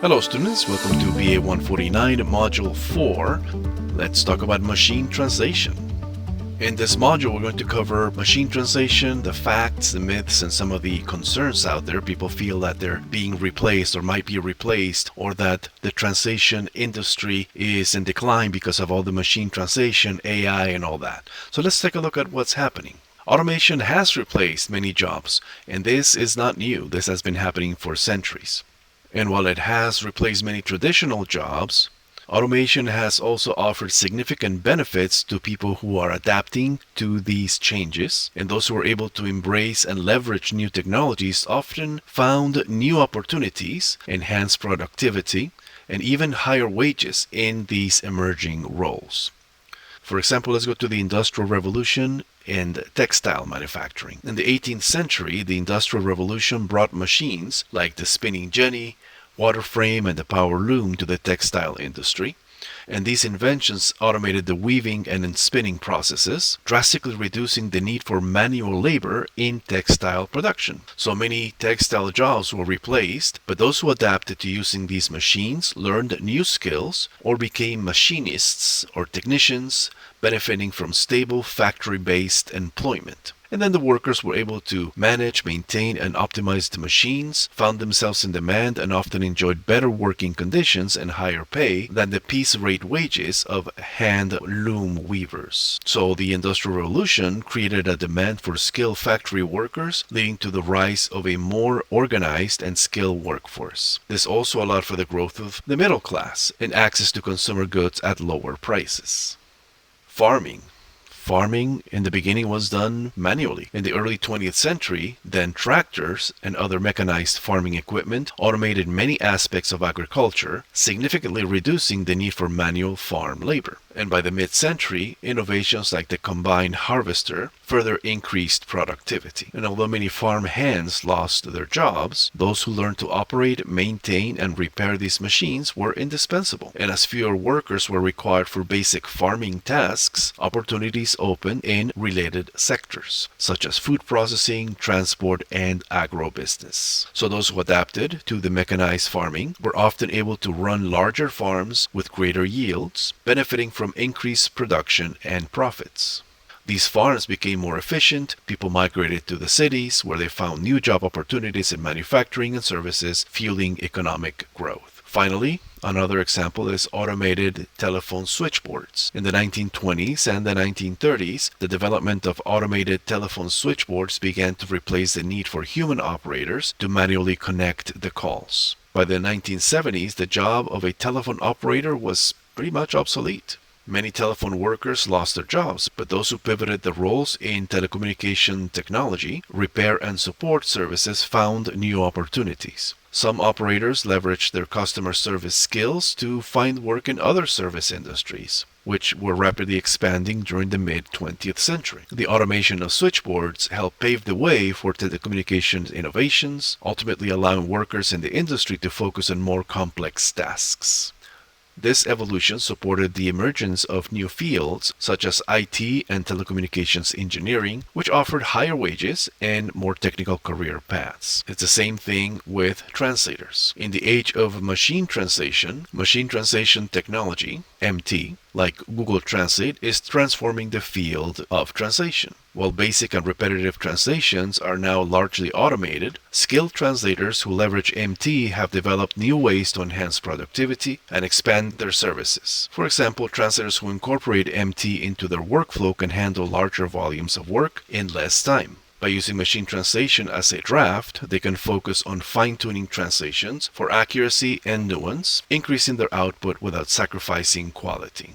Hello students, welcome to BA149 Module 4. Let's talk about machine translation. In this module we're going to cover machine translation, the facts, the myths, and some of the concerns out there. People feel that they're being replaced or might be replaced, or that the translation industry is in decline because of all the machine translation, AI, and all that. So let's take a look at what's happening. Automation has replaced many jobs, and this is not new. This has been happening for centuries. And while it has replaced many traditional jobs, automation has also offered significant benefits to people who are adapting to these changes. And those who are able to embrace and leverage new technologies often found new opportunities, enhanced productivity, and even higher wages in these emerging roles. For example, let's go to the Industrial Revolution and textile manufacturing. In the 18th century, the Industrial Revolution brought machines like the spinning jenny, water frame, and the power loom to the textile industry. And these inventions automated the weaving and spinning processes, drastically reducing the need for manual labor in textile production. So many textile jobs were replaced, but those who adapted to using these machines learned new skills or became machinists or technicians, benefiting from stable factory-based employment. And then the workers were able to manage, maintain, and optimize the machines, found themselves in demand, and often enjoyed better working conditions and higher pay than the piece rate wages of hand loom weavers. So the Industrial Revolution created a demand for skilled factory workers, leading to the rise of a more organized and skilled workforce. This also allowed for the growth of the middle class and access to consumer goods at lower prices. Farming in the beginning was done manually. In the early 20th century, then tractors and other mechanized farming equipment automated many aspects of agriculture, significantly reducing the need for manual farm labor. And by the mid-century, innovations like the combine harvester further increased productivity. And although many farm hands lost their jobs, those who learned to operate, maintain, and repair these machines were indispensable. And as fewer workers were required for basic farming tasks, opportunities opened in related sectors, such as food processing, transport, and agrobusiness. So those who adapted to the mechanized farming were often able to run larger farms with greater yields, benefiting from increased production and profits. These farms became more efficient, people migrated to the cities where they found new job opportunities in manufacturing and services, fueling economic growth. Finally, another example is automated telephone switchboards. In the 1920s and the 1930s, the development of automated telephone switchboards began to replace the need for human operators to manually connect the calls. By the 1970s, the job of a telephone operator was pretty much obsolete. Many telephone workers lost their jobs, but those who pivoted the roles in telecommunication technology, repair, and support services found new opportunities. Some operators leveraged their customer service skills to find work in other service industries, which were rapidly expanding during the mid-20th century. The automation of switchboards helped pave the way for telecommunications innovations, ultimately allowing workers in the industry to focus on more complex tasks. This evolution supported the emergence of new fields such as IT and telecommunications engineering, which offered higher wages and more technical career paths. It's the same thing with translators. In the age of machine translation technology, MT, like Google Translate, is transforming the field of translation. While basic and repetitive translations are now largely automated, skilled translators who leverage MT have developed new ways to enhance productivity and expand their services. For example, translators who incorporate MT into their workflow can handle larger volumes of work in less time. By using machine translation as a draft, they can focus on fine-tuning translations for accuracy and nuance, increasing their output without sacrificing quality.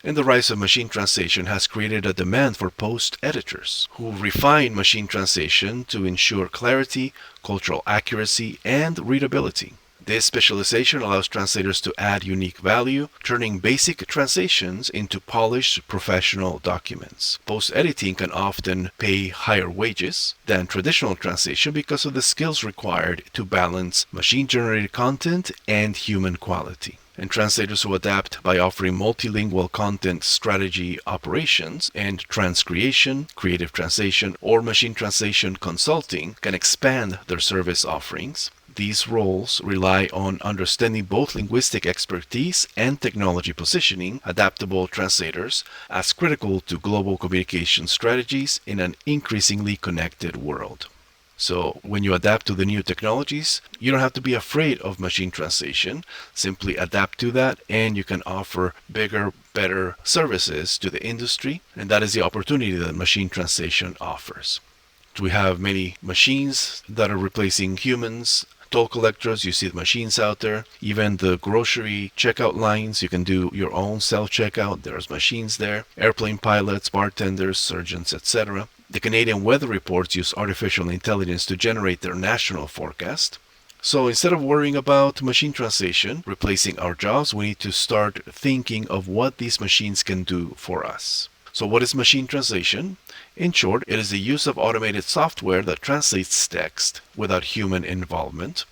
And the rise of machine translation has created a demand for post-editors who refine machine translation to ensure clarity, cultural accuracy, and readability. This specialization allows translators to add unique value, turning basic translations into polished professional documents. Post-editing can often pay higher wages than traditional translation because of the skills required to balance machine-generated content and human quality. And translators who adapt by offering multilingual content strategy operations and transcreation, creative translation, or machine translation consulting can expand their service offerings, these roles rely on understanding both linguistic expertise and technology positioning, adaptable translators, as critical to global communication strategies in an increasingly connected world. So when you adapt to the new technologies, you don't have to be afraid of machine translation. Simply adapt to that and you can offer bigger, better services to the industry. And that is the opportunity that machine translation offers. We have many machines that are replacing humans. Toll collectors, you see the machines out there. Even the grocery checkout lines, you can do your own self-checkout. There's machines there. Airplane pilots, bartenders, surgeons, etc. The Canadian weather reports use artificial intelligence to generate their national forecast. So instead of worrying about machine translation replacing our jobs, we need to start thinking of what these machines can do for us. So what is machine translation? In short, it is the use of automated software that translates text without human involvement.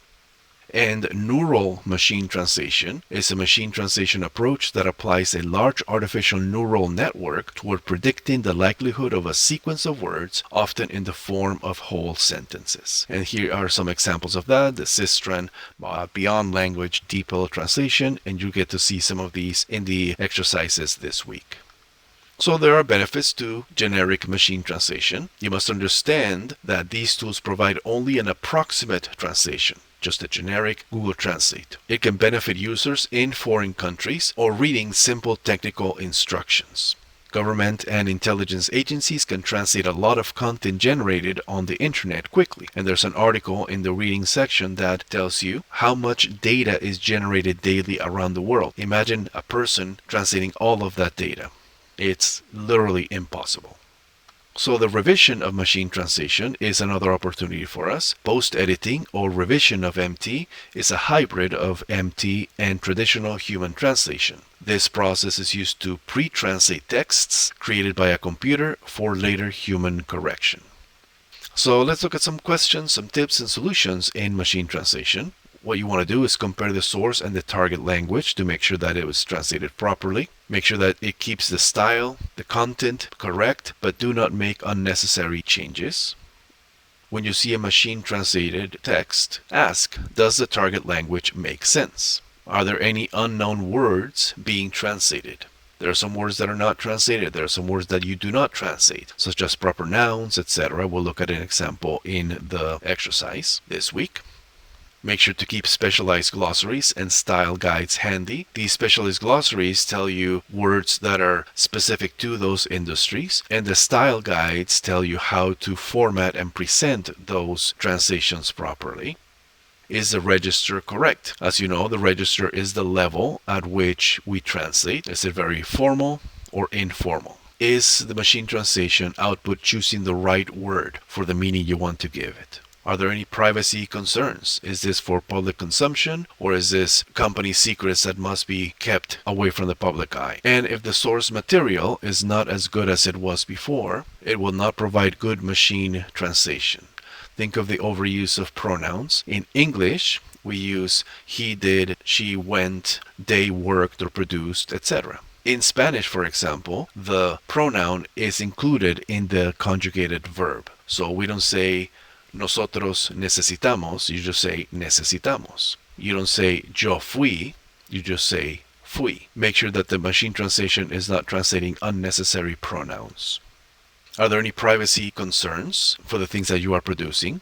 And neural machine translation is a machine translation approach that applies a large artificial neural network toward predicting the likelihood of a sequence of words, often in the form of whole sentences. And here are some examples of that: the Systran Beyond Language DeepL translation, and you get to see some of these in the exercises this week. So there are benefits to generic machine translation. You must understand that these tools provide only an approximate translation, just a generic Google Translate. It can benefit users in foreign countries or reading simple technical instructions. Government and intelligence agencies can translate a lot of content generated on the internet quickly. And there's an article in the reading section that tells you how much data is generated daily around the world. Imagine a person translating all of that data. It's literally impossible. So the revision of machine translation is another opportunity for us. Post-editing or revision of MT is a hybrid of MT and traditional human translation. This process is used to pre-translate texts created by a computer for later human correction. So let's look at some questions, some tips and solutions in machine translation. What you want to do is compare the source and the target language to make sure that it was translated properly. Make sure that it keeps the style, the content correct, but do not make unnecessary changes. When you see a machine translated text, ask, does the target language make sense? Are there any unknown words being translated? There are some words that are not translated. There are some words that you do not translate, such as proper nouns, etc. We'll look at an example in the exercise this week. Make sure to keep specialized glossaries and style guides handy. These specialized glossaries tell you words that are specific to those industries, and the style guides tell you how to format and present those translations properly. Is the register correct? As you know, the register is the level at which we translate. Is it very formal or informal? Is the machine translation output choosing the right word for the meaning you want to give it? Are there any privacy concerns? Is this for public consumption, or is this company secrets that must be kept away from the public eye? And if the source material is not as good as it was before, it will not provide good machine translation. Think of the overuse of pronouns. In English, we use he did, she went, they worked or produced, etc. In Spanish, for example, the pronoun is included in the conjugated verb. So we don't say nosotros necesitamos, you just say necesitamos. You don't say yo fui, you just say fui. Make sure that the machine translation is not translating unnecessary pronouns. Are there any privacy concerns for the things that you are producing?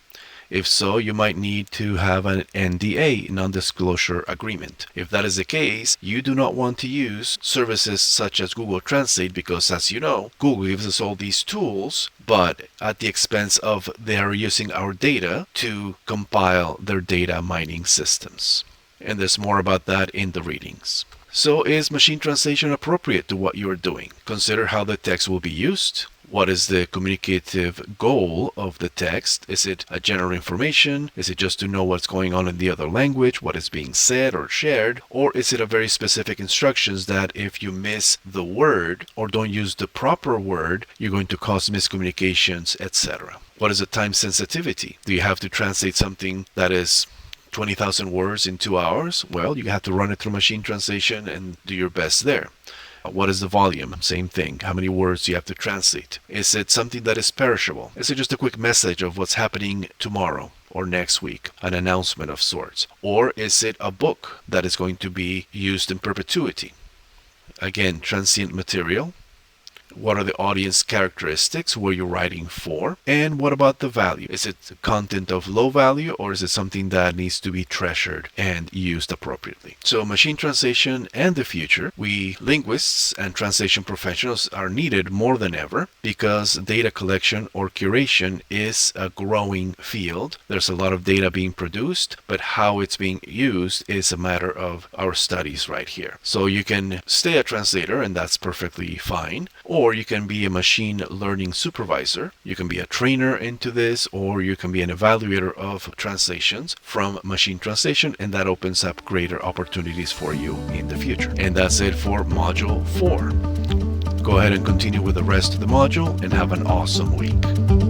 If so, you might need to have an NDA, non-disclosure agreement. If that is the case, you do not want to use services such as Google Translate because, as you know, Google gives us all these tools, but at the expense of they are using our data to compile their data mining systems. And there's more about that in the readings. So is machine translation appropriate to what you are doing? Consider how the text will be used. What is the communicative goal of the text? Is it a general information? Is it just to know what's going on in the other language, what is being said or shared? Or is it a very specific instructions that if you miss the word or don't use the proper word, you're going to cause miscommunications, etc.? What is the time sensitivity? Do you have to translate something that is 20,000 words in 2 hours? Well, you have to run it through machine translation and do your best there. What is the volume? Same thing. How many words do you have to translate? Is it something that is perishable? Is it just a quick message of what's happening tomorrow or next week, an announcement of sorts? Or is it a book that is going to be used in perpetuity? Again, transient material. What are the audience characteristics? Who are you writing for? And what about the value? Is it content of low value, or is it something that needs to be treasured and used appropriately? So machine translation and the future, we linguists and translation professionals are needed more than ever because data collection or curation is a growing field. There's a lot of data being produced, but how it's being used is a matter of our studies right here. So you can stay a translator, and that's perfectly fine. Or you can be a machine learning supervisor. You can be a trainer into this, or you can be an evaluator of translations from machine translation, and that opens up greater opportunities for you in the future. And that's it for Module 4. Go ahead and continue with the rest of the module and have an awesome week.